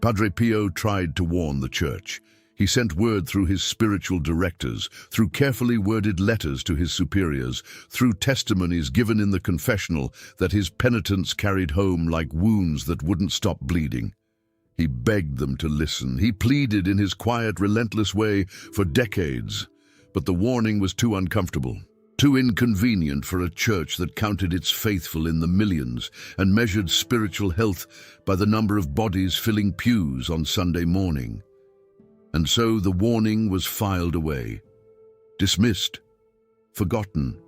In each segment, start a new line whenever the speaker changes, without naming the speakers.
Padre Pio tried to warn the Church. He sent word through his spiritual directors, through carefully worded letters to his superiors, through testimonies given in the confessional that his penitents carried home like wounds that wouldn't stop bleeding. He begged them to listen. He pleaded in his quiet, relentless way for decades. But the warning was too uncomfortable, too inconvenient for a church that counted its faithful in the millions and measured spiritual health by the number of bodies filling pews on Sunday morning. And so the warning was filed away, dismissed, forgotten,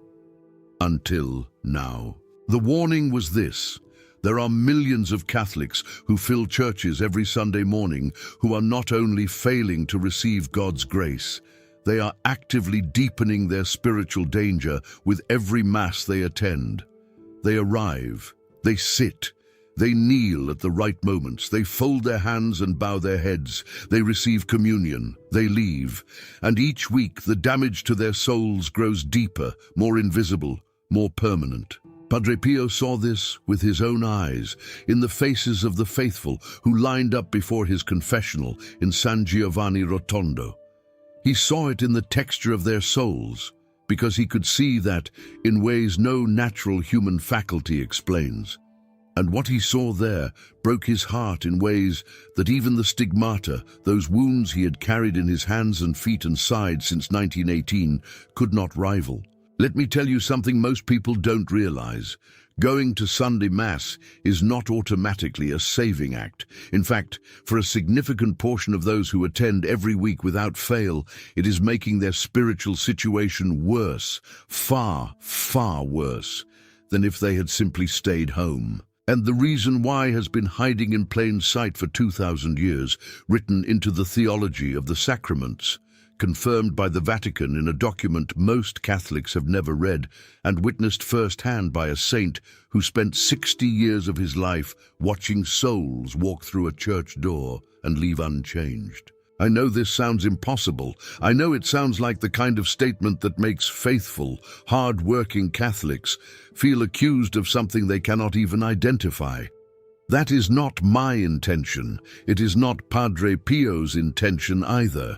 until now. The warning was this: there are millions of Catholics who fill churches every Sunday morning who are not only failing to receive God's grace, they are actively deepening their spiritual danger with every Mass they attend. They arrive, they sit, they kneel at the right moments, they fold their hands and bow their heads, they receive communion, they leave, and each week the damage to their souls grows deeper, more invisible, more permanent. Padre Pio saw this with his own eyes, in the faces of the faithful who lined up before his confessional in San Giovanni Rotondo. He saw it in the texture of their souls, because he could see that in ways no natural human faculty explains. And what he saw there broke his heart in ways that even the stigmata, those wounds he had carried in his hands and feet and side since 1918, could not rival. Let me tell you something most people don't realize. Going to Sunday Mass is not automatically a saving act. In fact, for a significant portion of those who attend every week without fail, it is making their spiritual situation worse, far, far worse, than if they had simply stayed home. And the reason why has been hiding in plain sight for 2,000 years, written into the theology of the sacraments, confirmed by the Vatican in a document most Catholics have never read, and witnessed firsthand by a saint who spent 60 years of his life watching souls walk through a church door and leave unchanged. I know this sounds impossible. I know it sounds like the kind of statement that makes faithful, hard-working Catholics feel accused of something they cannot even identify. That is not my intention. It is not Padre Pio's intention either.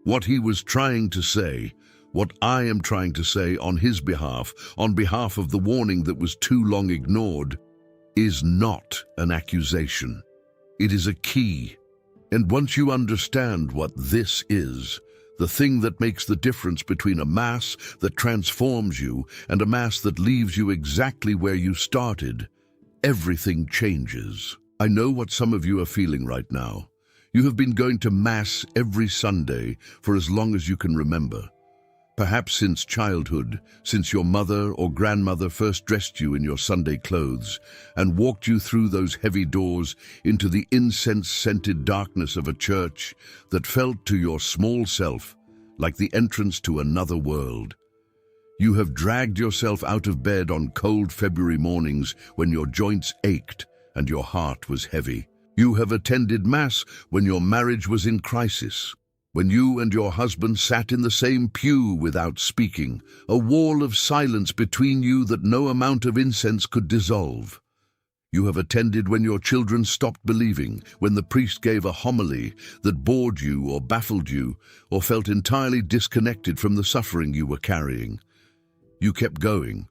What he was trying to say, what I am trying to say on his behalf, on behalf of the warning that was too long ignored, is not an accusation. It is a key. And once you understand what this is, the thing that makes the difference between a Mass that transforms you and a Mass that leaves you exactly where you started, everything changes. I know what some of you are feeling right now. You have been going to Mass every Sunday for as long as you can remember. Perhaps since childhood, since your mother or grandmother first dressed you in your Sunday clothes and walked you through those heavy doors into the incense-scented darkness of a church that felt to your small self like the entrance to another world. You have dragged yourself out of bed on cold February mornings when your joints ached and your heart was heavy. You have attended Mass when your marriage was in crisis, when you and your husband sat in the same pew without speaking, a wall of silence between you that no amount of incense could dissolve. You have attended when your children stopped believing, when the priest gave a homily that bored you or baffled you, or felt entirely disconnected from the suffering you were carrying. You kept going,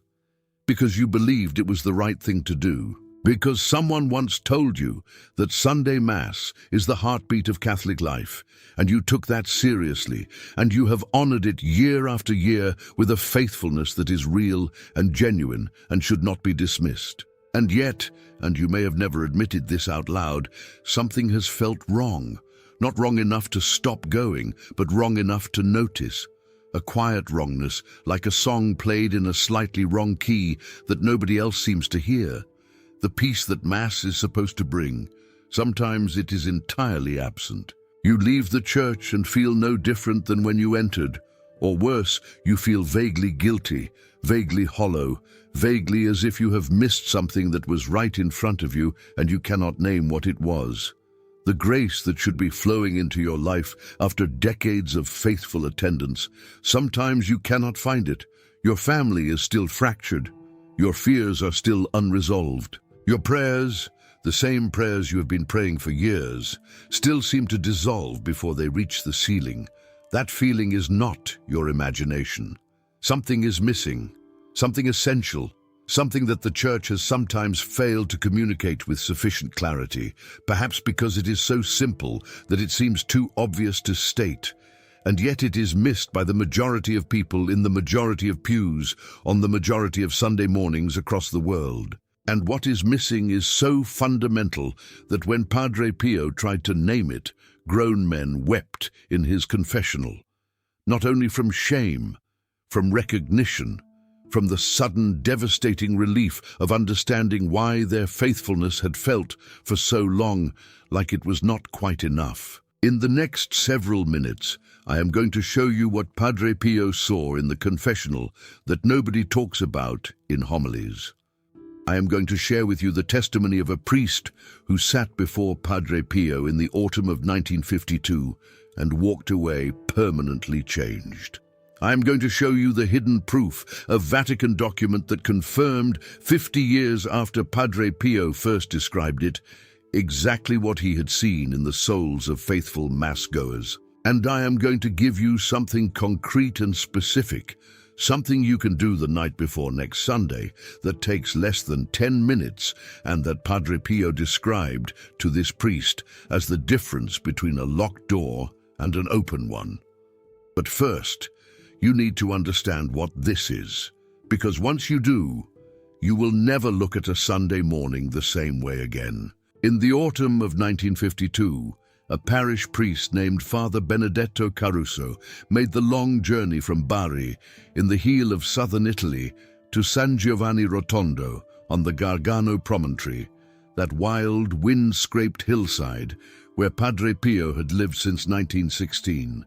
because you believed it was the right thing to do. Because someone once told you that Sunday Mass is the heartbeat of Catholic life, and you took that seriously, and you have honored it year after year with a faithfulness that is real and genuine and should not be dismissed. And yet, and you may have never admitted this out loud, something has felt wrong. Not wrong enough to stop going, but wrong enough to notice. A quiet wrongness, like a song played in a slightly wrong key that nobody else seems to hear. The peace that Mass is supposed to bring, sometimes it is entirely absent. You leave the church and feel no different than when you entered, or worse, you feel vaguely guilty, vaguely hollow, vaguely as if you have missed something that was right in front of you and you cannot name what it was. The grace that should be flowing into your life after decades of faithful attendance, sometimes you cannot find it. Your family is still fractured. Your fears are still unresolved. Your prayers, The same prayers you have been praying for years still seem to dissolve before they reach the ceiling. That feeling is not your imagination. Something is missing, something essential, something that the Church has sometimes failed to communicate with sufficient clarity, perhaps because it is so simple that it seems too obvious to state, and yet it is missed by the majority of people in the majority of pews on the majority of Sunday mornings across the world. And what is missing is so fundamental that when Padre Pio tried to name it, grown men wept in his confessional, not only from shame, from recognition, from the sudden devastating relief of understanding why their faithfulness had felt for so long like it was not quite enough. In the next several minutes, I am going to show you what Padre Pio saw in the confessional that nobody talks about in homilies. I am going to share with you the testimony of a priest who sat before Padre Pio in the autumn of 1952 and walked away permanently changed. I am going to show you the hidden proof, a Vatican document that confirmed, 50 years after Padre Pio first described it, exactly what he had seen in the souls of faithful mass-goers. And I am going to give you something concrete and specific, something you can do the night before next Sunday that takes less than 10 minutes and that Padre Pio described to this priest as the difference between a locked door and an open one. But first, you need to understand what this is, because once you do, you will never look at a Sunday morning the same way again. In the autumn of 1952, a parish priest named Father Benedetto Caruso made the long journey from Bari in the heel of southern Italy to San Giovanni Rotondo on the Gargano promontory, that wild, wind-scraped hillside where Padre Pio had lived since 1916,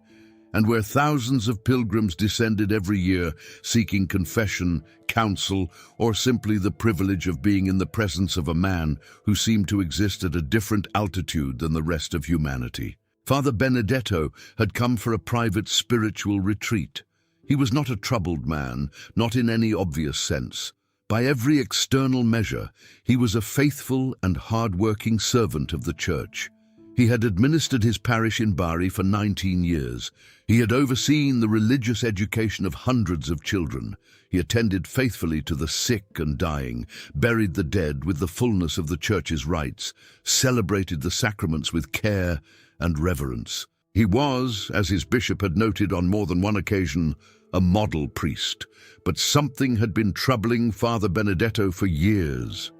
and where thousands of pilgrims descended every year seeking confession, counsel, or simply the privilege of being in the presence of a man who seemed to exist at a different altitude than the rest of humanity. Father Benedetto had come for a private spiritual retreat. He was not a troubled man, not in any obvious sense. By every external measure, he was a faithful and hard-working servant of the Church. He had administered his parish in Bari for 19 years. He had overseen the religious education of hundreds of children. He attended faithfully to the sick and dying, buried the dead with the fullness of the Church's rites, celebrated the sacraments with care and reverence. He was, as his bishop had noted on more than one occasion, a model priest. But something had been troubling Father Benedetto for years.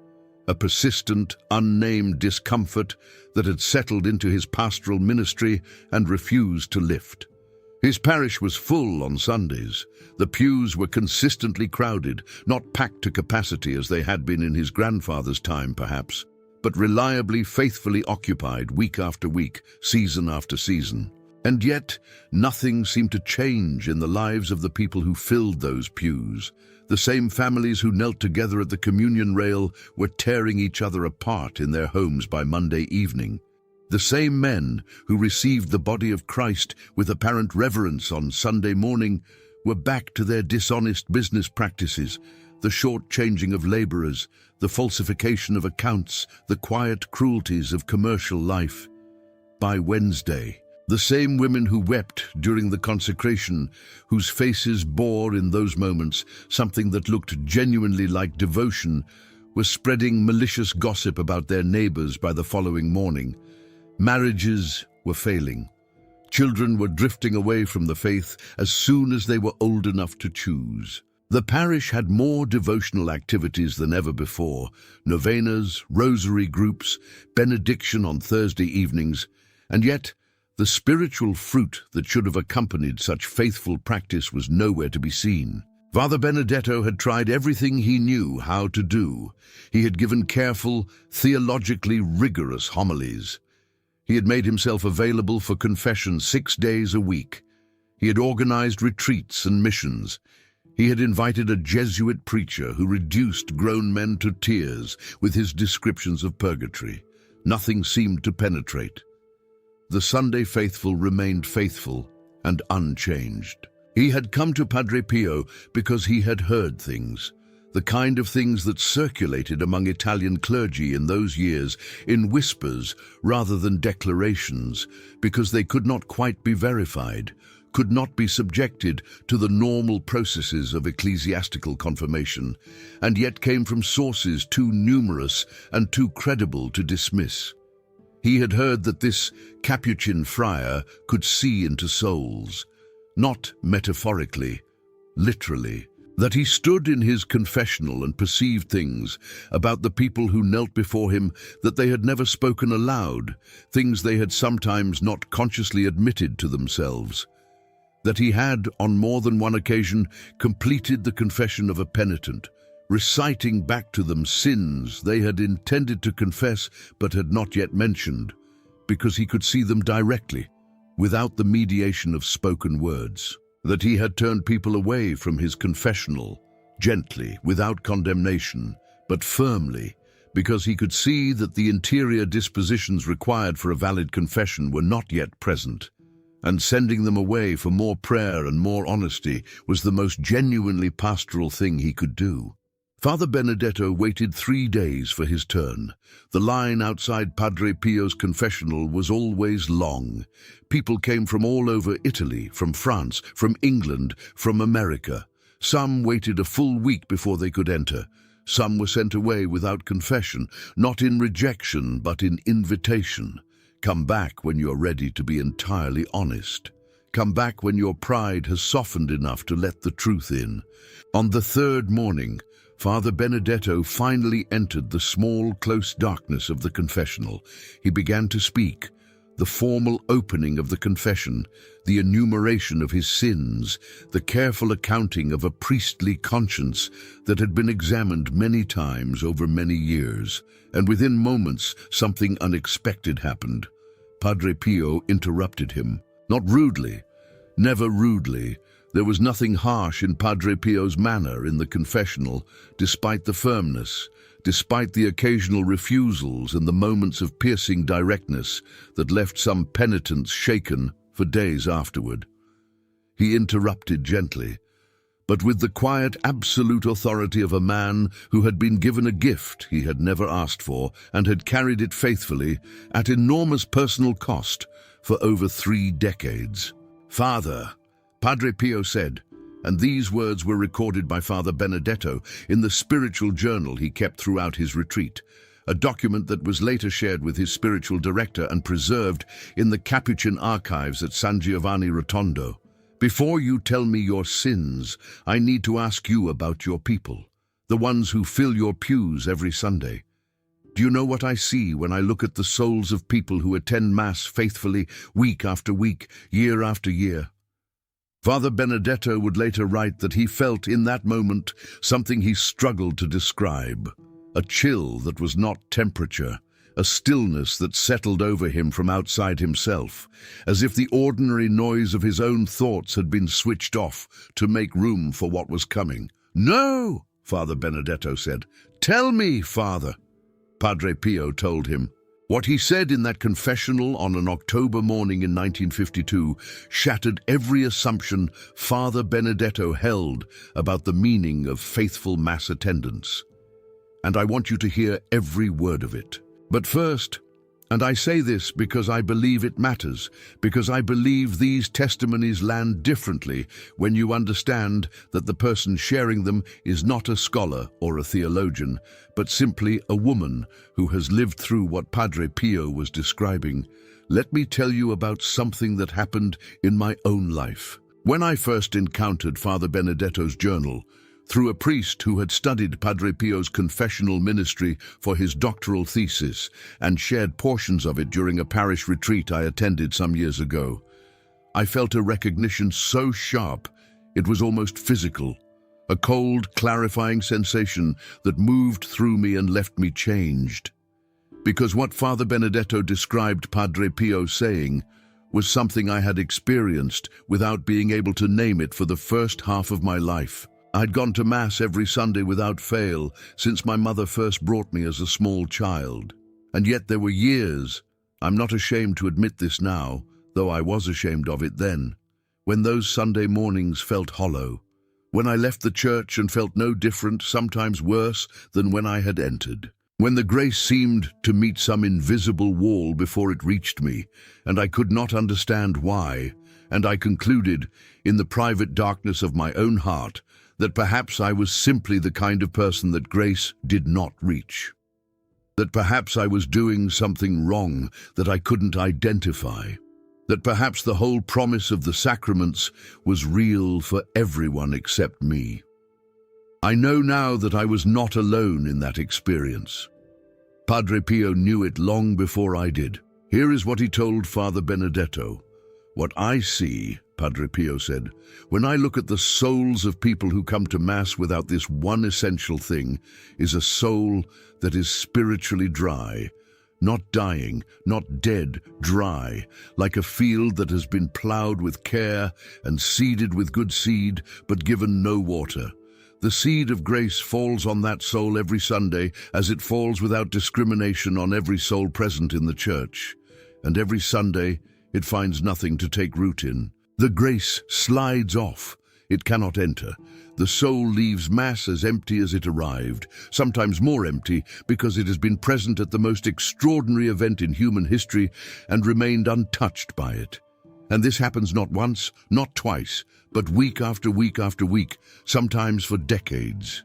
A persistent, unnamed discomfort that had settled into his pastoral ministry and refused to lift. His parish was full on Sundays. The pews were consistently crowded, not packed to capacity as they had been in his grandfather's time perhaps, but reliably, faithfully occupied week after week, season after season. And yet, nothing seemed to change in the lives of the people who filled those pews. The same families who knelt together at the communion rail were tearing each other apart in their homes by Monday evening. The same men who received the body of Christ with apparent reverence on Sunday morning were back to their dishonest business practices, the short-changing of laborers, the falsification of accounts, the quiet cruelties of commercial life. By Wednesday, the same women who wept during the consecration, whose faces bore in those moments something that looked genuinely like devotion, were spreading malicious gossip about their neighbors by the following morning. Marriages were failing. Children were drifting away from the faith as soon as they were old enough to choose. The parish had more devotional activities than ever before: novenas, rosary groups, benediction on Thursday evenings, and yet the spiritual fruit that should have accompanied such faithful practice was nowhere to be seen. Father Benedetto had tried everything he knew how to do. He had given careful, theologically rigorous homilies. He had made himself available for confession 6 days a week. He had organized retreats and missions. He had invited a Jesuit preacher who reduced grown men to tears with his descriptions of purgatory. Nothing seemed to penetrate. The Sunday faithful remained faithful and unchanged. He had come to Padre Pio because he had heard things the kind of things that circulated among Italian clergy in those years in whispers rather than declarations, because they could not quite be verified, could not be subjected to the normal processes of ecclesiastical confirmation, and yet came from sources too numerous and too credible to dismiss. He had heard that this Capuchin friar could see into souls, not metaphorically, literally, that he stood in his confessional and perceived things about the people who knelt before him that they had never spoken aloud, things they had sometimes not consciously admitted to themselves, that he had, on more than one occasion, completed the confession of a penitent, reciting back to them sins they had intended to confess but had not yet mentioned, because he could see them directly, without the mediation of spoken words, that he had turned people away from his confessional, gently, without condemnation, but firmly, because he could see that the interior dispositions required for a valid confession were not yet present, and sending them away for more prayer and more honesty was the most genuinely pastoral thing he could do. Father Benedetto waited 3 days for his turn. The line outside Padre Pio's confessional was always long. People came from all over Italy, from France, from England, from America. Some waited a full week before they could enter. Some were sent away without confession, not in rejection, but in invitation. Come back when you're ready to be entirely honest. Come back when your pride has softened enough to let the truth in. On the 3rd morning, Father Benedetto finally entered the small, close darkness of the confessional. He began to speak. The formal opening of the confession, the enumeration of his sins, the careful accounting of a priestly conscience that had been examined many times over many years. And within moments, something unexpected happened. Padre Pio interrupted him. Not rudely, never rudely. There was nothing harsh in Padre Pio's manner in the confessional, despite the firmness, despite the occasional refusals and the moments of piercing directness that left some penitents shaken for days afterward. He interrupted gently, but with the quiet, absolute authority of a man who had been given a gift he had never asked for and had carried it faithfully at enormous personal cost for over 3 decades. "Father," Padre Pio said, and these words were recorded by Father Benedetto in the spiritual journal he kept throughout his retreat, a document that was later shared with his spiritual director and preserved in the Capuchin archives at San Giovanni Rotondo. "Before you tell me your sins, I need to ask you about your people, the ones who fill your pews every Sunday. Do you know what I see when I look at the souls of people who attend Mass faithfully week after week, year after year?" Father Benedetto would later write that he felt in that moment something he struggled to describe, a chill that was not temperature, a stillness that settled over him from outside himself, as if the ordinary noise of his own thoughts had been switched off to make room for what was coming. "No," Father Benedetto said. "Tell me, Father." Padre Pio told him. What he said in that confessional on an October morning in 1952 shattered every assumption Father Benedetto held about the meaning of faithful Mass attendance. And I want you to hear every word of it. But first, and I say this because I believe it matters, because I believe these testimonies land differently when you understand that the person sharing them is not a scholar or a theologian, but simply a woman who has lived through what Padre Pio was describing. Let me tell you about something that happened in my own life. When I first encountered Father Benedetto's journal, through a priest who had studied Padre Pio's confessional ministry for his doctoral thesis and shared portions of it during a parish retreat I attended some years ago, I felt a recognition so sharp it was almost physical, a cold, clarifying sensation that moved through me and left me changed. Because what Father Benedetto described Padre Pio saying was something I had experienced without being able to name it for the first half of my life. I'd gone to Mass every Sunday without fail since my mother first brought me as a small child. And yet there were years, I'm not ashamed to admit this now, though I was ashamed of it then, when those Sunday mornings felt hollow, when I left the church and felt no different, sometimes worse, than when I had entered. When the grace seemed to meet some invisible wall before it reached me, and I could not understand why, and I concluded, in the private darkness of my own heart, that perhaps I was simply the kind of person that grace did not reach. That perhaps I was doing something wrong that I couldn't identify. That perhaps the whole promise of the sacraments was real for everyone except me. I know now that I was not alone in that experience. Padre Pio knew it long before I did. Here is what he told Father Benedetto. "What I see," Padre Pio said, "when I look at the souls of people who come to Mass without this one essential thing, is a soul that is spiritually dry, not dying, not dead, dry, like a field that has been plowed with care and seeded with good seed, but given no water. The seed of grace falls on that soul every Sunday, as it falls without discrimination on every soul present in the church. And every Sunday, it finds nothing to take root in. The grace slides off. It cannot enter. The soul leaves Mass as empty as it arrived, sometimes more empty because it has been present at the most extraordinary event in human history and remained untouched by it. And this happens not once, not twice, but week after week after week, sometimes for decades."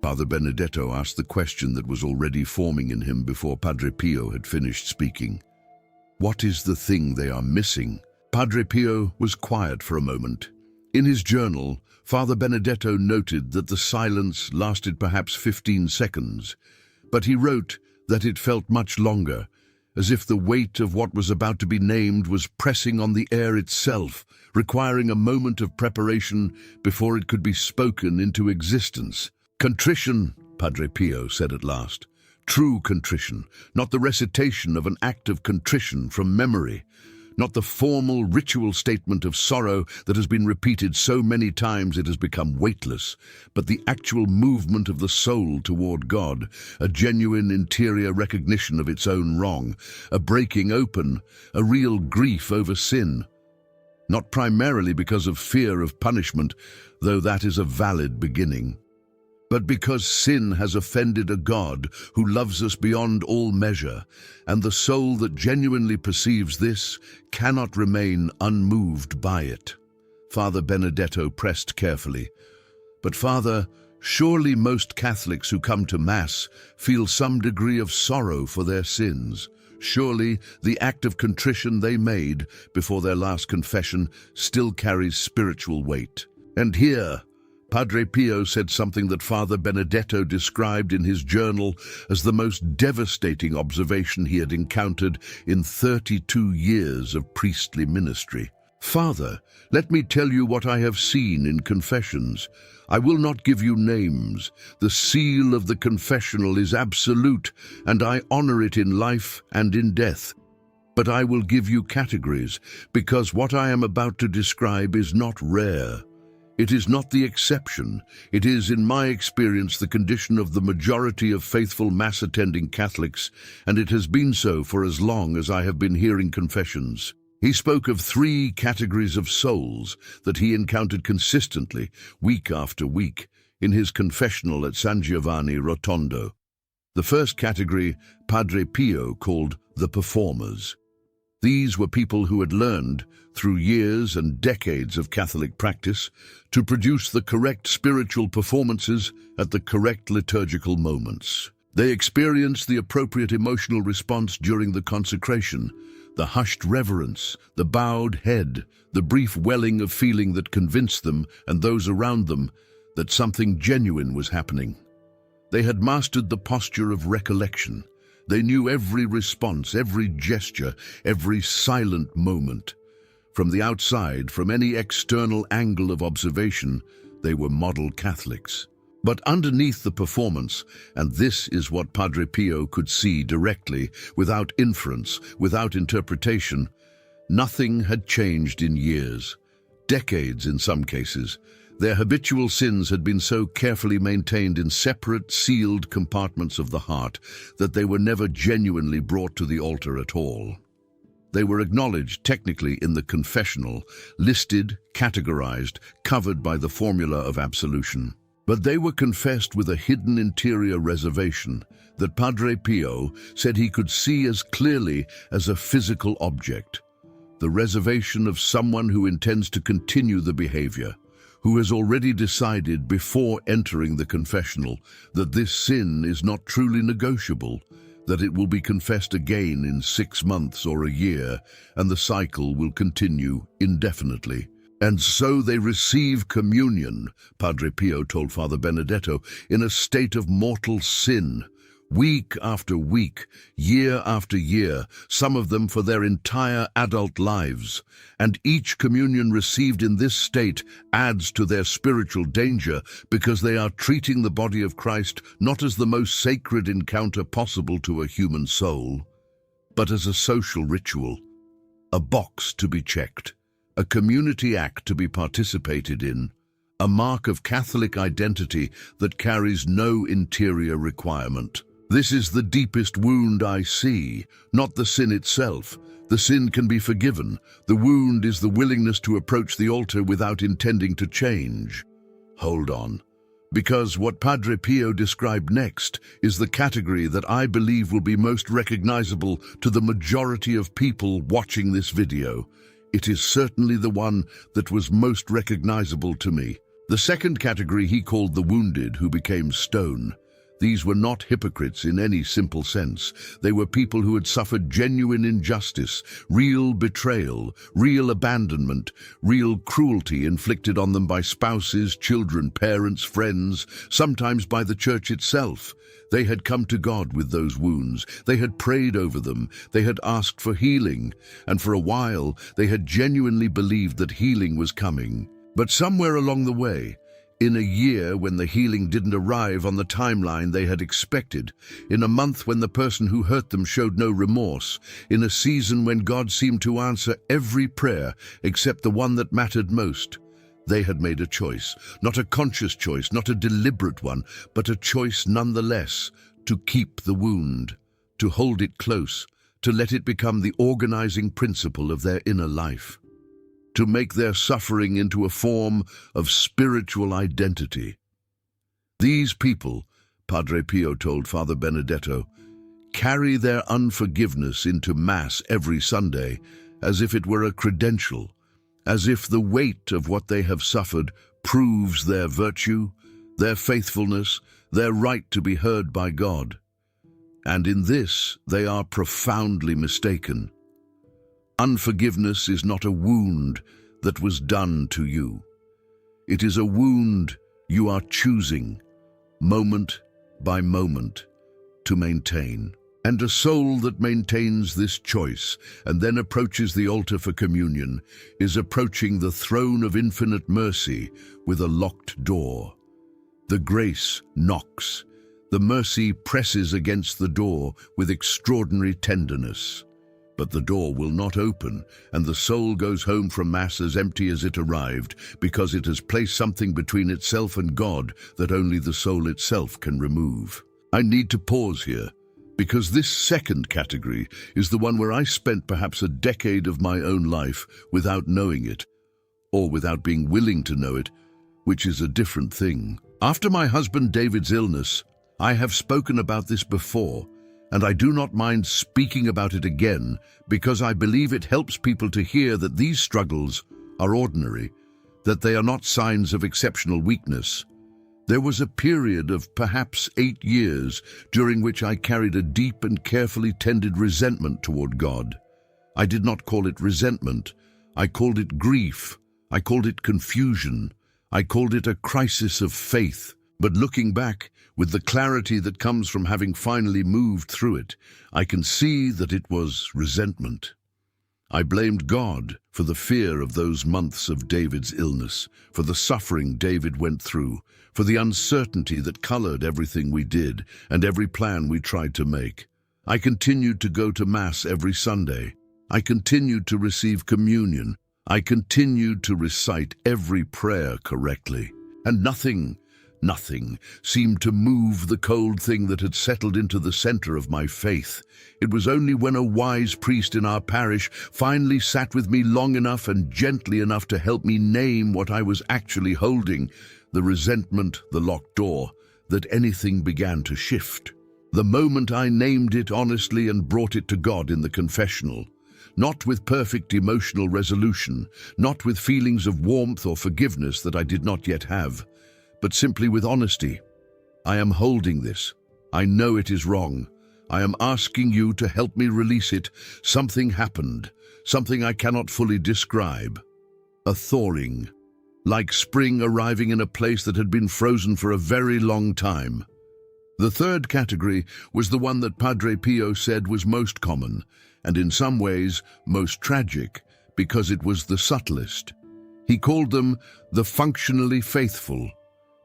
Father Benedetto asked the question that was already forming in him before Padre Pio had finished speaking. "What is the thing they are missing?" Padre Pio was quiet for a moment. In his journal, Father Benedetto noted that the silence lasted perhaps 15 seconds, but he wrote that it felt much longer, as if the weight of what was about to be named was pressing on the air itself, requiring a moment of preparation before it could be spoken into existence. "Contrition," Padre Pio said at last. "True contrition, not the recitation of an act of contrition from memory, not the formal ritual statement of sorrow that has been repeated so many times it has become weightless, but the actual movement of the soul toward God, a genuine interior recognition of its own wrong, a breaking open, a real grief over sin. Not primarily because of fear of punishment, though that is a valid beginning, but because sin has offended a God who loves us beyond all measure, and the soul that genuinely perceives this cannot remain unmoved by it." Father Benedetto pressed carefully. "But Father, surely most Catholics who come to Mass feel some degree of sorrow for their sins. Surely the act of contrition they made before their last confession still carries spiritual weight." And here, Padre Pio said something that Father Benedetto described in his journal as the most devastating observation he had encountered in 32 years of priestly ministry. "Father, let me tell you what I have seen in confessions. I will not give you names. The seal of the confessional is absolute, and I honor it in life and in death. But I will give you categories, because what I am about to describe is not rare. It is not the exception. It is, in my experience, the condition of the majority of faithful Mass-attending Catholics, and it has been so for as long as I have been hearing confessions." He spoke of 3 categories of souls that he encountered consistently, week after week, in his confessional at San Giovanni Rotondo. The first category, Padre Pio called the performers. These were people who had learned, through years and decades of Catholic practice, to produce the correct spiritual performances at the correct liturgical moments. They experienced the appropriate emotional response during the consecration, the hushed reverence, the bowed head, the brief welling of feeling that convinced them and those around them that something genuine was happening. They had mastered the posture of recollection. They knew every response, every gesture, every silent moment. From the outside, from any external angle of observation, they were model Catholics. But underneath the performance, and this is what Padre Pio could see directly, without inference, without interpretation, nothing had changed in years, decades in some cases. Their habitual sins had been so carefully maintained in separate, sealed compartments of the heart that they were never genuinely brought to the altar at all. They were acknowledged technically in the confessional, listed, categorized, covered by the formula of absolution. But they were confessed with a hidden interior reservation that Padre Pio said he could see as clearly as a physical object. The reservation of someone who intends to continue the behavior, who has already decided before entering the confessional that this sin is not truly negotiable, that it will be confessed again in 6 months or a year, and the cycle will continue indefinitely. And so they receive communion, Padre Pio told Father Benedetto, in a state of mortal sin, week after week, year after year, some of them for their entire adult lives. And each communion received in this state adds to their spiritual danger because they are treating the body of Christ not as the most sacred encounter possible to a human soul, but as a social ritual, a box to be checked, a community act to be participated in, a mark of Catholic identity that carries no interior requirement. This is the deepest wound I see, not the sin itself. The sin can be forgiven. The wound is the willingness to approach the altar without intending to change. Hold on, because what Padre Pio described next is the category that I believe will be most recognizable to the majority of people watching this video. It is certainly the one that was most recognizable to me. The second category he called the wounded who became stone. These were not hypocrites in any simple sense. They were people who had suffered genuine injustice, real betrayal, real abandonment, real cruelty inflicted on them by spouses, children, parents, friends, sometimes by the church itself. They had come to God with those wounds. They had prayed over them. They had asked for healing. And for a while, they had genuinely believed that healing was coming. But somewhere along the way, in a year when the healing didn't arrive on the timeline they had expected, in a month when the person who hurt them showed no remorse, in a season when God seemed to answer every prayer except the one that mattered most, they had made a choice, not a conscious choice, not a deliberate one, but a choice nonetheless, to keep the wound, to hold it close, to let it become the organizing principle of their inner life, to make their suffering into a form of spiritual identity. These people, Padre Pio told Father Benedetto, carry their unforgiveness into Mass every Sunday as if it were a credential, as if the weight of what they have suffered proves their virtue, their faithfulness, their right to be heard by God. And in this they are profoundly mistaken. Unforgiveness is not a wound that was done to you. It is a wound you are choosing, moment by moment, to maintain. And a soul that maintains this choice and then approaches the altar for communion is approaching the throne of infinite mercy with a locked door. The grace knocks. The mercy presses against the door with extraordinary tenderness. But the door will not open, and the soul goes home from Mass as empty as it arrived, because it has placed something between itself and God that only the soul itself can remove. I need to pause here, because this second category is the one where I spent perhaps a decade of my own life without knowing it, or without being willing to know it, which is a different thing. After my husband David's illness, I have spoken about this before, and I do not mind speaking about it again because I believe it helps people to hear that these struggles are ordinary, that they are not signs of exceptional weakness. There was a period of perhaps 8 years during which I carried a deep and carefully tended resentment toward God. I did not call it resentment. I called it grief. I called it confusion. I called it a crisis of faith. But looking back, with the clarity that comes from having finally moved through it, I can see that it was resentment. I blamed God for the fear of those months of David's illness, for the suffering David went through, for the uncertainty that colored everything we did and every plan we tried to make. I continued to go to Mass every Sunday. I continued to receive communion. I continued to recite every prayer correctly. And nothing Nothing seemed to move the cold thing that had settled into the center of my faith. It was only when a wise priest in our parish finally sat with me long enough and gently enough to help me name what I was actually holding, the resentment, the locked door, that anything began to shift. The moment I named it honestly and brought it to God in the confessional, not with perfect emotional resolution, not with feelings of warmth or forgiveness that I did not yet have, but simply with honesty. I am holding this. I know it is wrong. I am asking you to help me release it. Something happened, something I cannot fully describe. A thawing, like spring arriving in a place that had been frozen for a very long time. The third category was the one that Padre Pio said was most common, and in some ways most tragic, because it was the subtlest. He called them the functionally faithful.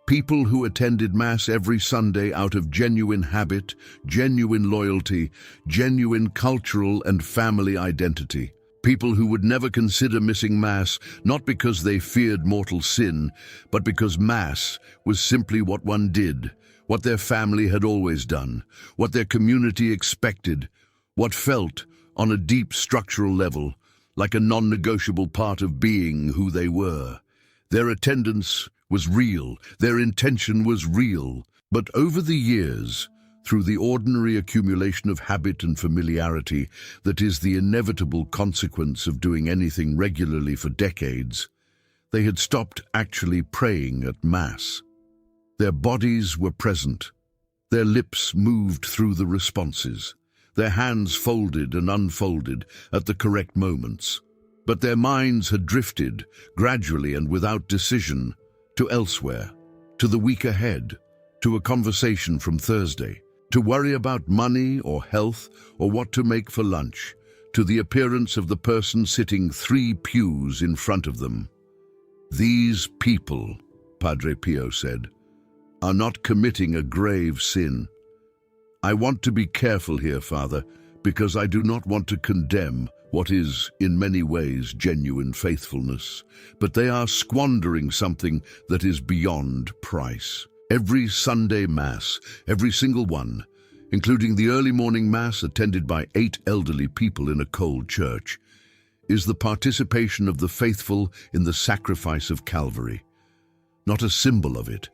People who attended Mass every Sunday out of genuine habit, genuine loyalty, genuine cultural and family identity. People who would never consider missing Mass, not because they feared mortal sin, but because Mass was simply what one did, what their family had always done, what their community expected, what felt, on a deep structural level, like a non-negotiable part of being who they were. Their attendance was real, their intention was real, but over the years, through the ordinary accumulation of habit and familiarity that is the inevitable consequence of doing anything regularly for decades, they had stopped actually praying at Mass. Their bodies were present, their lips moved through the responses, their hands folded and unfolded at the correct moments, but their minds had drifted, gradually and without decision, to elsewhere, to the week ahead, to a conversation from Thursday, to worry about money or health or what to make for lunch, to the appearance of the person sitting 3 pews in front of them. These people, Padre Pio said, are not committing a grave sin. I want to be careful here, Father, because I do not want to condemn what is, in many ways, genuine faithfulness, but they are squandering something that is beyond price. Every Sunday Mass, every single one, including the early morning Mass attended by 8 elderly people in a cold church, is the participation of the faithful in the sacrifice of Calvary. Not a symbol of it,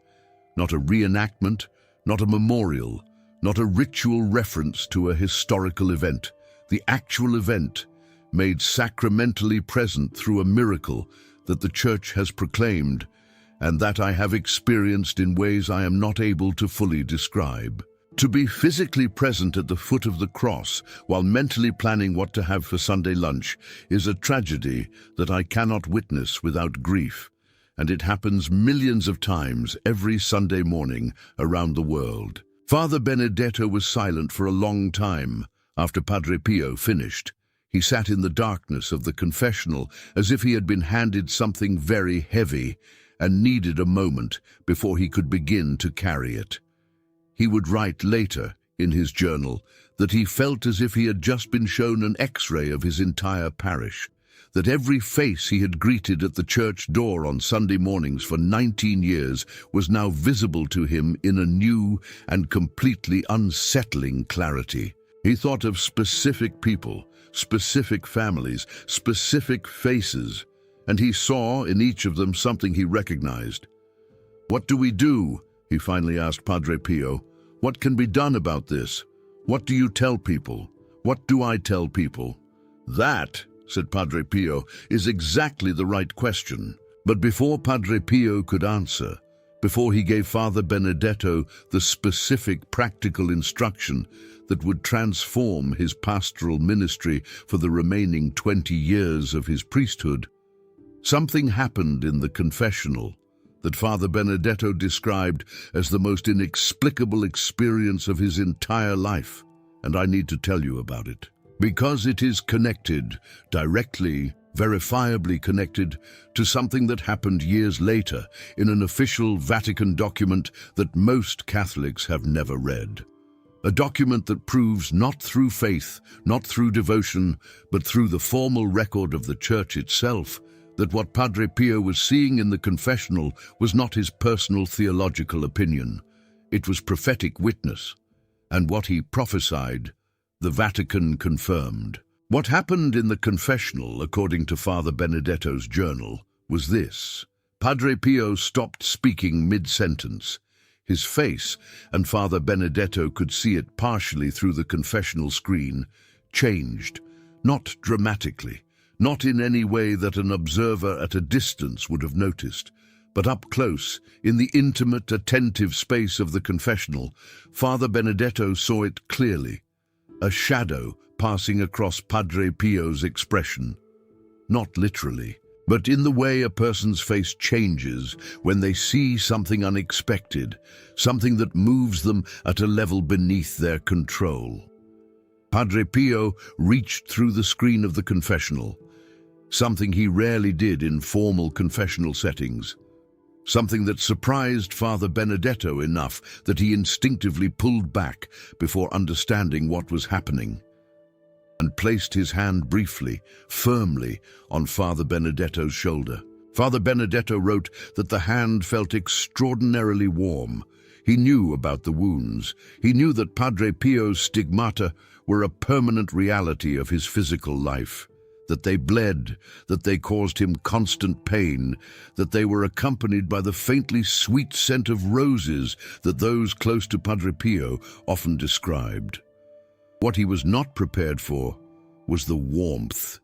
not a reenactment, not a memorial, not a ritual reference to a historical event. The actual event, made sacramentally present through a miracle that the Church has proclaimed, and that I have experienced in ways I am not able to fully describe. To be physically present at the foot of the cross while mentally planning what to have for Sunday lunch is a tragedy that I cannot witness without grief, and it happens millions of times every Sunday morning around the world. Father Benedetto was silent for a long time after Padre Pio finished. He sat in the darkness of the confessional as if he had been handed something very heavy and needed a moment before he could begin to carry it. He would write later in his journal that he felt as if he had just been shown an X-ray of his entire parish, that every face he had greeted at the church door on Sunday mornings for 19 years was now visible to him in a new and completely unsettling clarity. He thought of specific people, specific families, specific faces, and he saw in each of them something he recognized. "What do we do?" he finally asked Padre Pio. "What can be done about this? What do you tell people? What do I tell people?" "That," said Padre Pio, "is exactly the right question." But before Padre Pio could answer, before he gave Father Benedetto the specific practical instruction that would transform his pastoral ministry for the remaining 20 years of his priesthood, something happened in the confessional that Father Benedetto described as the most inexplicable experience of his entire life, and I need to tell you about it. Because it is connected, directly, verifiably connected, to something that happened years later in an official Vatican document that most Catholics have never read. A document that proves not through faith, not through devotion, but through the formal record of the Church itself, that what Padre Pio was seeing in the confessional was not his personal theological opinion. It was prophetic witness, and what he prophesied, the Vatican confirmed. What happened in the confessional, according to Father Benedetto's journal, was this. Padre Pio stopped speaking mid-sentence. His face, and Father Benedetto could see it partially through the confessional screen, changed, not dramatically, not in any way that an observer at a distance would have noticed, but up close, in the intimate, attentive space of the confessional, Father Benedetto saw it clearly, a shadow passing across Padre Pio's expression. Not literally, but in the way a person's face changes when they see something unexpected, something that moves them at a level beneath their control. Padre Pio reached through the screen of the confessional, something he rarely did in formal confessional settings, something that surprised Father Benedetto enough that he instinctively pulled back before understanding what was happening, and placed his hand briefly, firmly, on Father Benedetto's shoulder. Father Benedetto wrote that the hand felt extraordinarily warm. He knew about the wounds. He knew that Padre Pio's stigmata were a permanent reality of his physical life, that they bled, that they caused him constant pain, that they were accompanied by the faintly sweet scent of roses that those close to Padre Pio often described. What he was not prepared for was the warmth.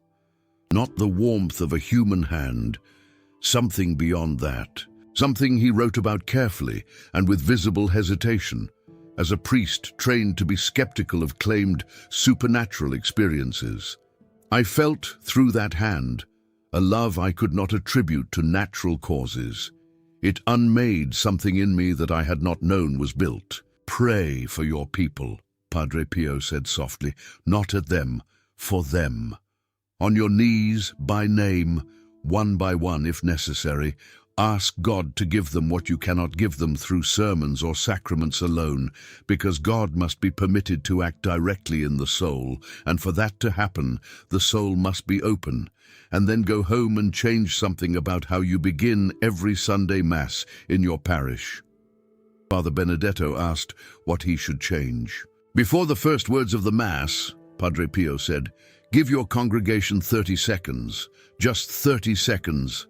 Not the warmth of a human hand, something beyond that. Something he wrote about carefully and with visible hesitation, as a priest trained to be skeptical of claimed supernatural experiences. I felt through that hand a love I could not attribute to natural causes. It unmade something in me that I had not known was built. Pray for your people, Padre Pio said softly, not at them, for them. On your knees, by name, one by one if necessary, ask God to give them what you cannot give them through sermons or sacraments alone, because God must be permitted to act directly in the soul, and for that to happen, the soul must be open, and then go home and change something about how you begin every Sunday Mass in your parish. Father Benedetto asked what he should change. Before the first words of the Mass, Padre Pio said, give your congregation 30 seconds, just 30 seconds.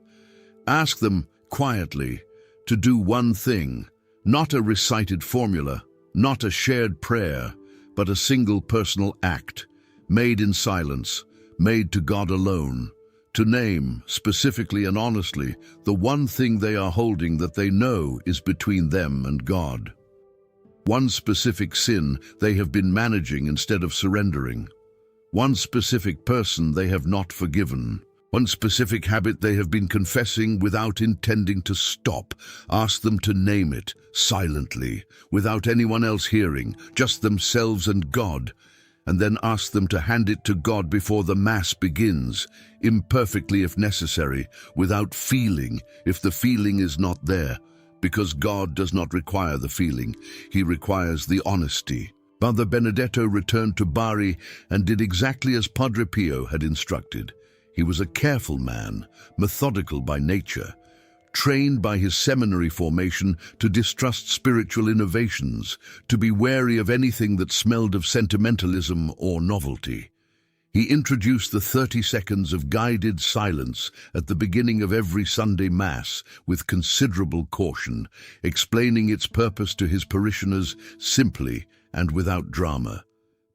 Ask them quietly to do one thing, not a recited formula, not a shared prayer, but a single personal act, made in silence, made to God alone, to name, specifically and honestly, the one thing they are holding that they know is between them and God. One specific sin they have been managing instead of surrendering. One specific person they have not forgiven. One specific habit they have been confessing without intending to stop. Ask them to name it, silently, without anyone else hearing, just themselves and God, and then ask them to hand it to God before the Mass begins, imperfectly if necessary, without feeling, if the feeling is not there, because God does not require the feeling, He requires the honesty. Father Benedetto returned to Bari and did exactly as Padre Pio had instructed. He was a careful man, methodical by nature, trained by his seminary formation to distrust spiritual innovations, to be wary of anything that smelled of sentimentalism or novelty. He introduced the 30 seconds of guided silence at the beginning of every Sunday Mass with considerable caution, explaining its purpose to his parishioners simply and without drama.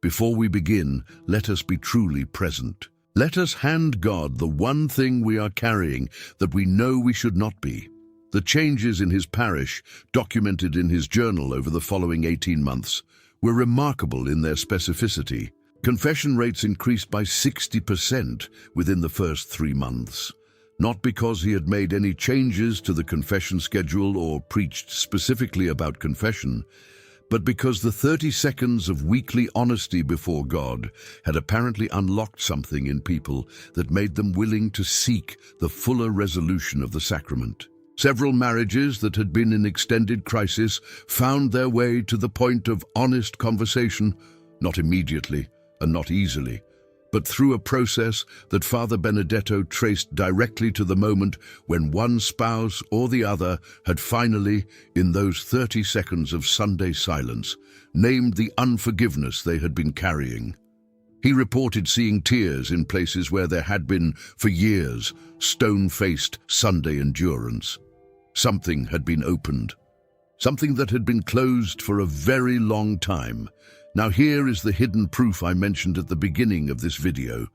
Before we begin, let us be truly present. Let us hand God the one thing we are carrying that we know we should not be. The changes in his parish, documented in his journal over the following 18 months, were remarkable in their specificity. Confession rates increased by 60% within the first 3 months, not because he had made any changes to the confession schedule or preached specifically about confession, but because the 30 seconds of weekly honesty before God had apparently unlocked something in people that made them willing to seek the fuller resolution of the sacrament. Several marriages that had been in extended crisis found their way to the point of honest conversation, not immediately and not easily, but through a process that Father Benedetto traced directly to the moment when one spouse or the other had finally, in those 30 seconds of Sunday silence, named the unforgiveness they had been carrying. He reported seeing tears in places where there had been, for years, stone-faced Sunday endurance. Something had been opened. Something that had been closed for a very long time. Now here is the hidden proof I mentioned at the beginning of this video.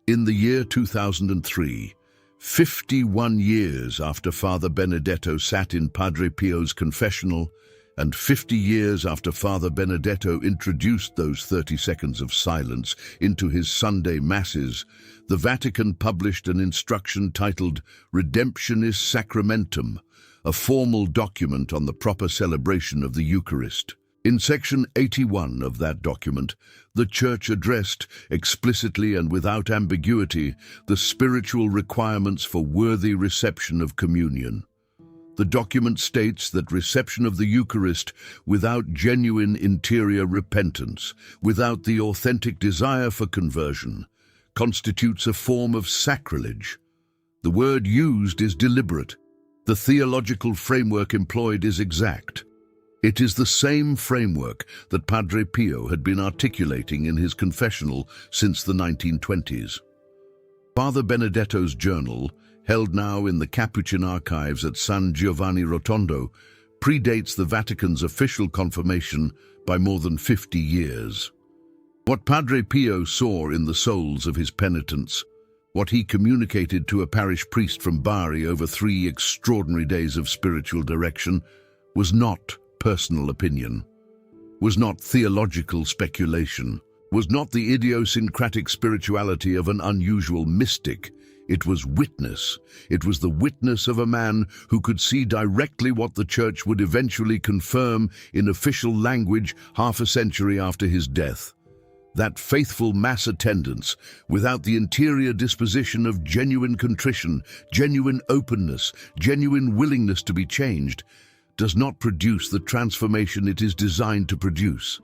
In the year 2003, 51 years after Father Benedetto sat in Padre Pio's confessional, and 50 years after Father Benedetto introduced those 30 seconds of silence into his Sunday Masses, the Vatican published an instruction titled Redemptionis Sacramentum, a formal document on the proper celebration of the Eucharist. In section 81 of that document, the Church addressed, explicitly and without ambiguity, the spiritual requirements for worthy reception of communion. The document states that reception of the Eucharist without genuine interior repentance, without the authentic desire for conversion, constitutes a form of sacrilege. The word used is deliberate. The theological framework employed is exact. It is the same framework that Padre Pio had been articulating in his confessional since the 1920s. Father Benedetto's journal, held now in the Capuchin archives at San Giovanni Rotondo, predates the Vatican's official confirmation by more than 50 years. What Padre Pio saw in the souls of his penitents, what he communicated to a parish priest from Bari over 3 extraordinary days of spiritual direction, was not personal opinion, was not theological speculation, was not the idiosyncratic spirituality of an unusual mystic. It was witness. It was the witness of a man who could see directly what the Church would eventually confirm in official language half a century after his death. That faithful mass attendance, without the interior disposition of genuine contrition, genuine openness, genuine willingness to be changed, does not produce the transformation it is designed to produce.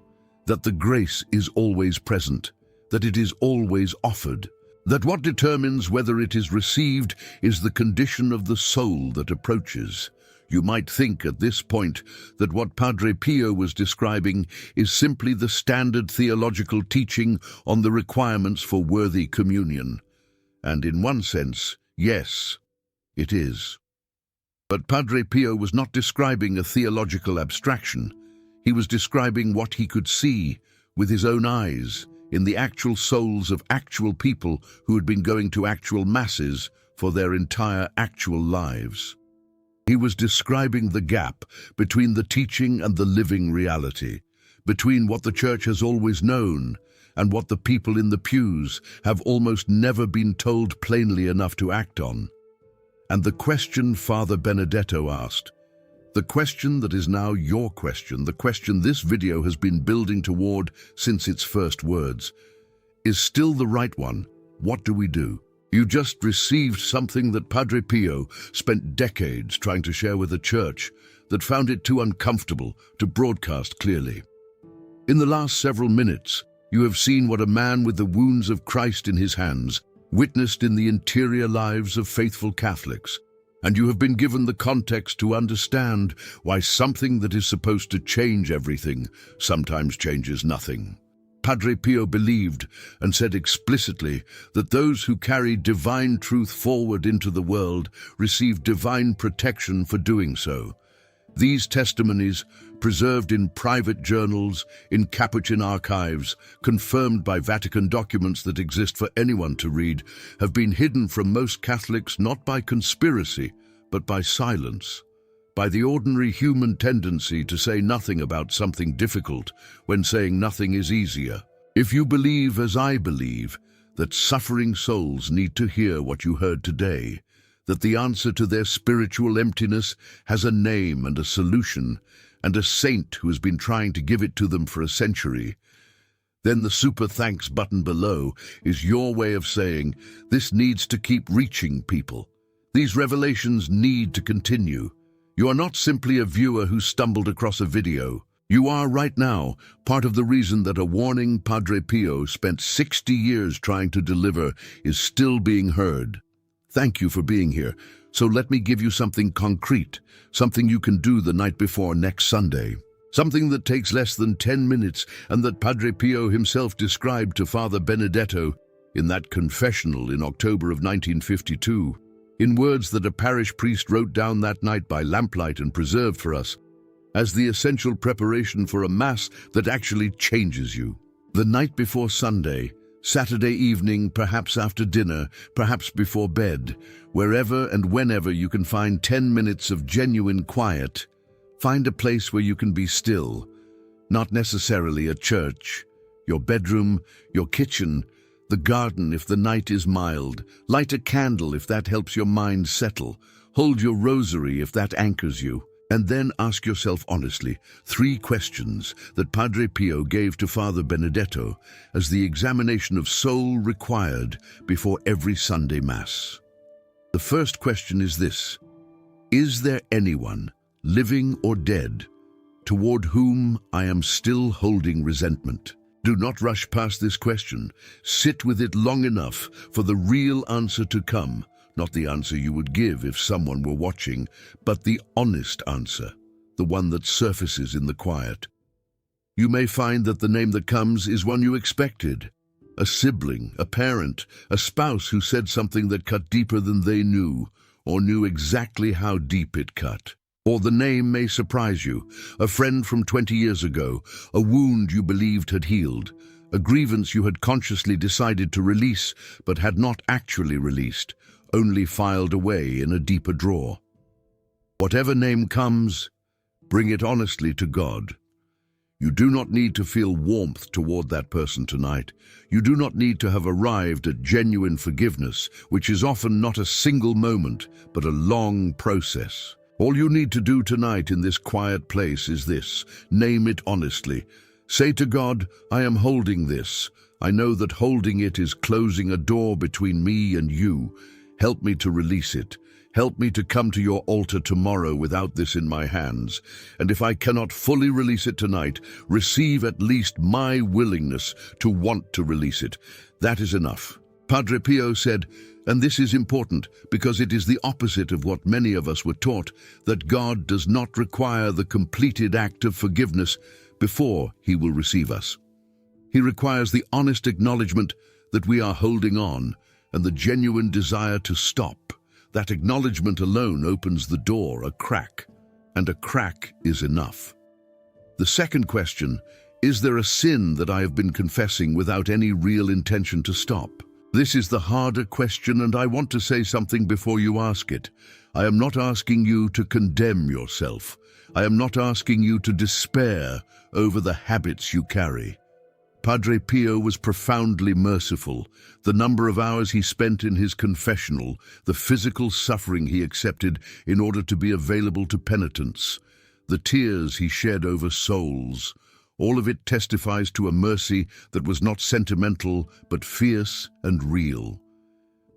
That the grace is always present, that it is always offered, that what determines whether it is received is the condition of the soul that approaches. You might think at this point that what Padre Pio was describing is simply the standard theological teaching on the requirements for worthy communion. And in one sense, yes, it is. But Padre Pio was not describing a theological abstraction. He was describing what he could see with his own eyes in the actual souls of actual people who had been going to actual masses for their entire actual lives. He was describing the gap between the teaching and the living reality, between what the Church has always known and what the people in the pews have almost never been told plainly enough to act on. And the question Father Benedetto asked, the question that is now your question, the question this video has been building toward since its first words, is still the right one. What do we do? You just received something that Padre Pio spent decades trying to share with the Church that found it too uncomfortable to broadcast clearly. In the last several minutes, you have seen what a man with the wounds of Christ in his hands witnessed in the interior lives of faithful Catholics. And you have been given the context to understand why something that is supposed to change everything sometimes changes nothing. Padre Pio believed and said explicitly that those who carry divine truth forward into the world receive divine protection for doing so. These testimonies, preserved in private journals, in Capuchin archives, confirmed by Vatican documents that exist for anyone to read, have been hidden from most Catholics not by conspiracy, but by silence, by the ordinary human tendency to say nothing about something difficult when saying nothing is easier. If you believe, as I believe, that suffering souls need to hear what you heard today, that the answer to their spiritual emptiness has a name and a solution, and a saint who has been trying to give it to them for a century, then the super thanks button below is your way of saying, this needs to keep reaching people. These revelations need to continue. You are not simply a viewer who stumbled across a video. You are right now part of the reason that a warning Padre Pio spent 60 years trying to deliver is still being heard. Thank you for being here. So let me give you something concrete, something you can do the night before next Sunday. Something that takes less than 10 minutes and that Padre Pio himself described to Father Benedetto in that confessional in October of 1952, in words that a parish priest wrote down that night by lamplight and preserved for us, as the essential preparation for a Mass that actually changes you. The night before Sunday, Saturday evening, perhaps after dinner, perhaps before bed, wherever and whenever you can find 10 minutes of genuine quiet, find a place where you can be still, not necessarily a church, your bedroom, your kitchen, the garden if the night is mild, light a candle if that helps your mind settle, hold your rosary if that anchors you, and then ask yourself honestly 3 questions that Padre Pio gave to Father Benedetto as the examination of soul required before every Sunday Mass. The first question is this: is there anyone, living or dead, toward whom I am still holding resentment? Do not rush past this question. Sit with it long enough for the real answer to come, not the answer you would give if someone were watching, but the honest answer, the one that surfaces in the quiet. You may find that the name that comes is one you expected. A sibling, a parent, a spouse who said something that cut deeper than they knew, or knew exactly how deep it cut. Or the name may surprise you, a friend from 20 years ago, a wound you believed had healed, a grievance you had consciously decided to release but had not actually released, only filed away in a deeper drawer. Whatever name comes, bring it honestly to God. You do not need to feel warmth toward that person tonight. You do not need to have arrived at genuine forgiveness, which is often not a single moment, but a long process. All you need to do tonight in this quiet place is this: name it honestly. Say to God, I am holding this. I know that holding it is closing a door between me and you. Help me to release it. Help me to come to your altar tomorrow without this in my hands. And if I cannot fully release it tonight, receive at least my willingness to want to release it. That is enough. Padre Pio said, and this is important because it is the opposite of what many of us were taught, that God does not require the completed act of forgiveness before he will receive us. He requires the honest acknowledgement that we are holding on and the genuine desire to stop. That acknowledgement alone opens the door a crack, and a crack is enough. The second question: is there a sin that I have been confessing without any real intention to stop? This is the harder question, and I want to say something before you ask it. I am not asking you to condemn yourself. I am not asking you to despair over the habits you carry. Padre Pio was profoundly merciful. The number of hours he spent in his confessional, the physical suffering he accepted in order to be available to penitents, the tears he shed over souls, all of it testifies to a mercy that was not sentimental but fierce and real.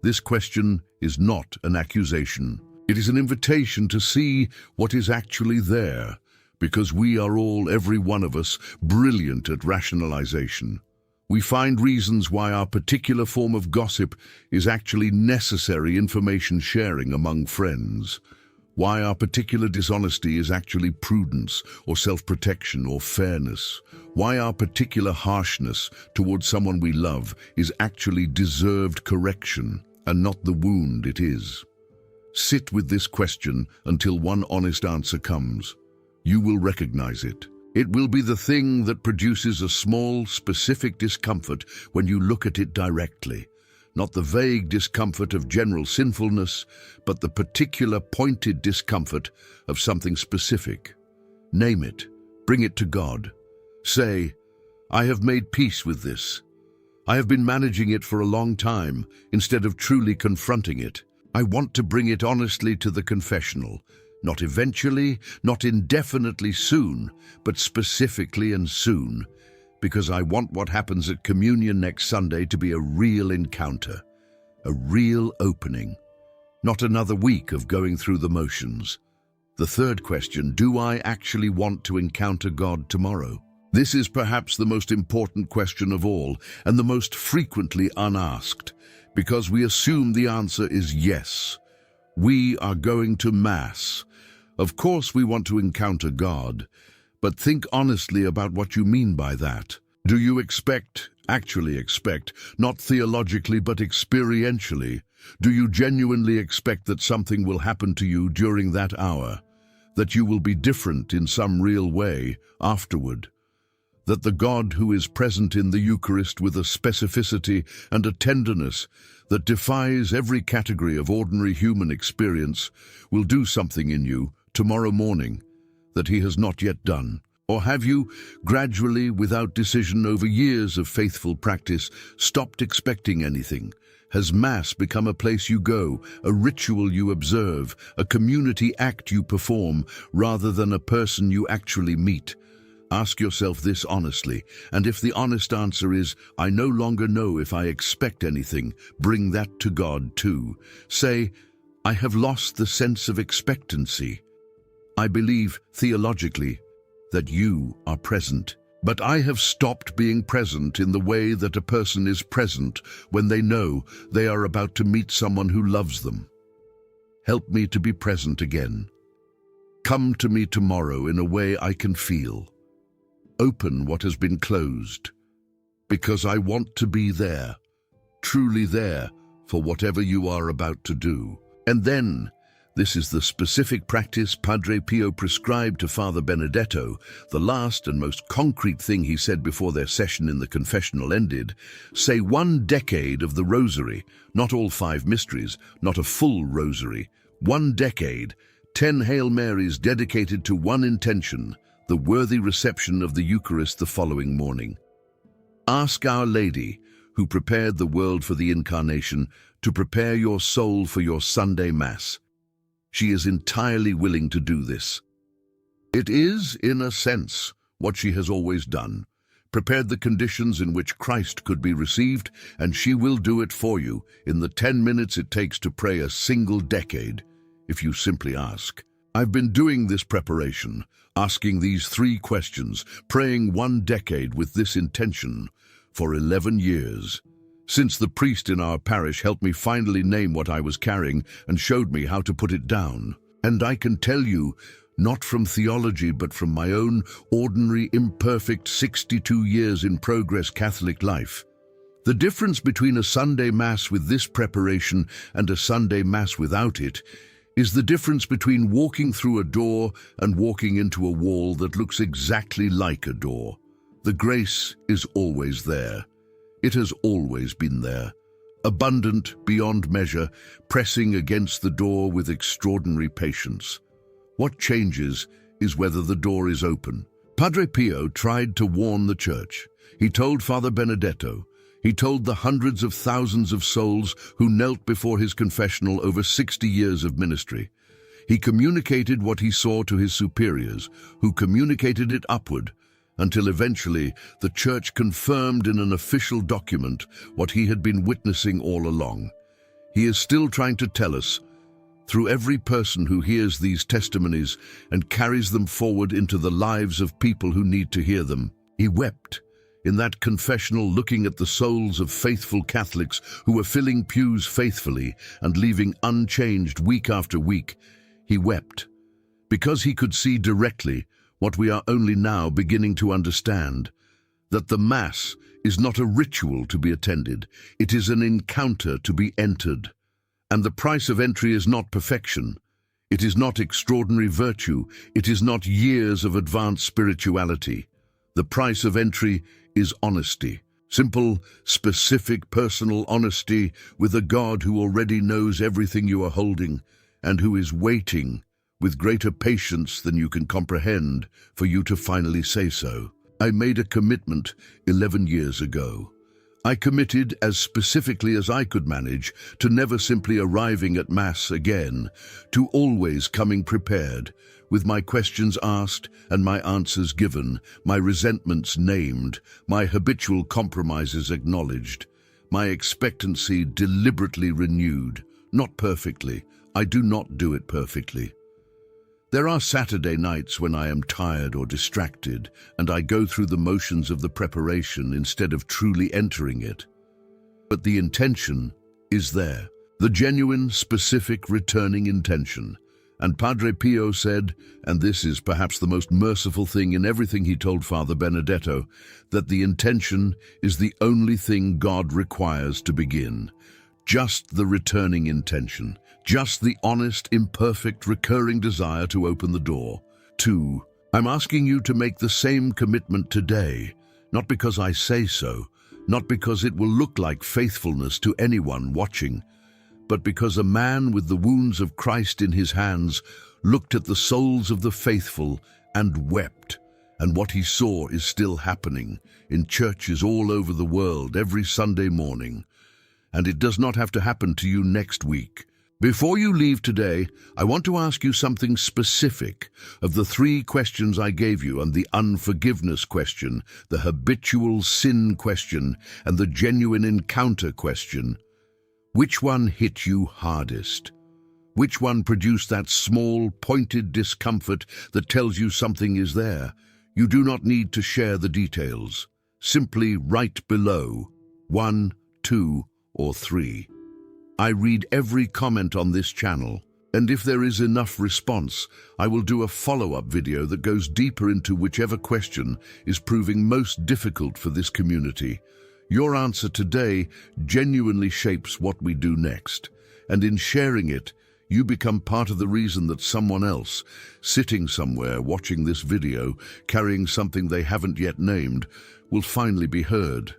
This question is not an accusation. It is an invitation to see what is actually there, because we are all, every one of us, brilliant at rationalization. We find reasons why our particular form of gossip is actually necessary information sharing among friends, why our particular dishonesty is actually prudence or self-protection or fairness, why our particular harshness towards someone we love is actually deserved correction and not the wound it is. Sit with this question until one honest answer comes. You will recognize it. It will be the thing that produces a small, specific discomfort when you look at it directly. Not the vague discomfort of general sinfulness, but the particular pointed discomfort of something specific. Name it. Bring it to God. Say, I have made peace with this. I have been managing it for a long time instead of truly confronting it. I want to bring it honestly to the confessional. Not eventually, not indefinitely soon, but specifically and soon. Because I want what happens at communion next Sunday to be a real encounter, a real opening, not another week of going through the motions. The third question, do I actually want to encounter God tomorrow? This is perhaps the most important question of all, and the most frequently unasked, because we assume the answer is yes. We are going to Mass. Of course we want to encounter God, but think honestly about what you mean by that. Do you actually expect, not theologically but experientially, do you genuinely expect that something will happen to you during that hour? That you will be different in some real way afterward? That the God who is present in the Eucharist with a specificity and a tenderness that defies every category of ordinary human experience will do something in you tomorrow morning that he has not yet done? Or have you, gradually, without decision over years of faithful practice, stopped expecting anything? Has Mass become a place you go, a ritual you observe, a community act you perform, rather than a person you actually meet? Ask yourself this honestly, and if the honest answer is, I no longer know if I expect anything, bring that to God too. Say, I have lost the sense of expectancy. I believe, theologically, that you are present. But I have stopped being present in the way that a person is present when they know they are about to meet someone who loves them. Help me to be present again. Come to me tomorrow in a way I can feel. Open what has been closed, because I want to be there, truly there, for whatever you are about to do. And then, this is the specific practice Padre Pio prescribed to Father Benedetto, the last and most concrete thing he said before their session in the confessional ended. Say 1 decade of the Rosary, not all 5 mysteries, not a full Rosary. 1 decade, 10 Hail Marys dedicated to one intention, the worthy reception of the Eucharist the following morning. Ask Our Lady, who prepared the world for the Incarnation, to prepare your soul for your Sunday Mass. She is entirely willing to do this. It is, in a sense, what she has always done, prepared the conditions in which Christ could be received, and she will do it for you in the 10 minutes it takes to pray a single decade, if you simply ask. I've been doing this preparation, asking these 3 questions, praying 1 decade with this intention for 11 years. Since the priest in our parish helped me finally name what I was carrying and showed me how to put it down. And I can tell you, not from theology but from my own ordinary, imperfect 62 years in progress Catholic life, the difference between a Sunday Mass with this preparation and a Sunday Mass without it is the difference between walking through a door and walking into a wall that looks exactly like a door. The grace is always there. It has always been there, abundant beyond measure, pressing against the door with extraordinary patience. What changes is whether the door is open. Padre Pio tried to warn the Church. He told Father Benedetto, he told the hundreds of thousands of souls who knelt before his confessional over 60 years of ministry. He communicated what he saw to his superiors, who communicated it upward, until eventually the Church confirmed in an official document what he had been witnessing all along. He is still trying to tell us, through every person who hears these testimonies and carries them forward into the lives of people who need to hear them. He wept in that confessional, looking at the souls of faithful Catholics who were filling pews faithfully and leaving unchanged week after week. He wept because he could see directly what we are only now beginning to understand, that the Mass is not a ritual to be attended, it is an encounter to be entered. And the price of entry is not perfection, it is not extraordinary virtue, it is not years of advanced spirituality. The price of entry is honesty, simple, specific, personal honesty with a God who already knows everything you are holding and who is waiting with greater patience than you can comprehend for you to finally say so. I made a commitment 11 years ago. I committed as specifically as I could manage to never simply arriving at Mass again, to always coming prepared, with my questions asked and my answers given, my resentments named, my habitual compromises acknowledged, my expectancy deliberately renewed, not perfectly. I do not do it perfectly. There are Saturday nights when I am tired or distracted, and I go through the motions of the preparation instead of truly entering it. But the intention is there, the genuine, specific, returning intention. And Padre Pio said, and this is perhaps the most merciful thing in everything he told Father Benedetto, that the intention is the only thing God requires to begin. Just the returning intention, just the honest, imperfect, recurring desire to open the door. 2. I'm asking you to make the same commitment today, not because I say so, not because it will look like faithfulness to anyone watching, but because a man with the wounds of Christ in his hands looked at the souls of the faithful and wept. And what he saw is still happening in churches all over the world every Sunday morning. And it does not have to happen to you next week. Before you leave today, I want to ask you something specific. Of the 3 questions I gave you, and the unforgiveness question, the habitual sin question, and the genuine encounter question, which one hit you hardest? Which one produced that small, pointed discomfort that tells you something is there? You do not need to share the details. Simply write below 1, 2, or 3. I read every comment on this channel, and if there is enough response, I will do a follow-up video that goes deeper into whichever question is proving most difficult for this community. Your answer today genuinely shapes what we do next, and in sharing it, you become part of the reason that someone else, sitting somewhere watching this video, carrying something they haven't yet named, will finally be heard.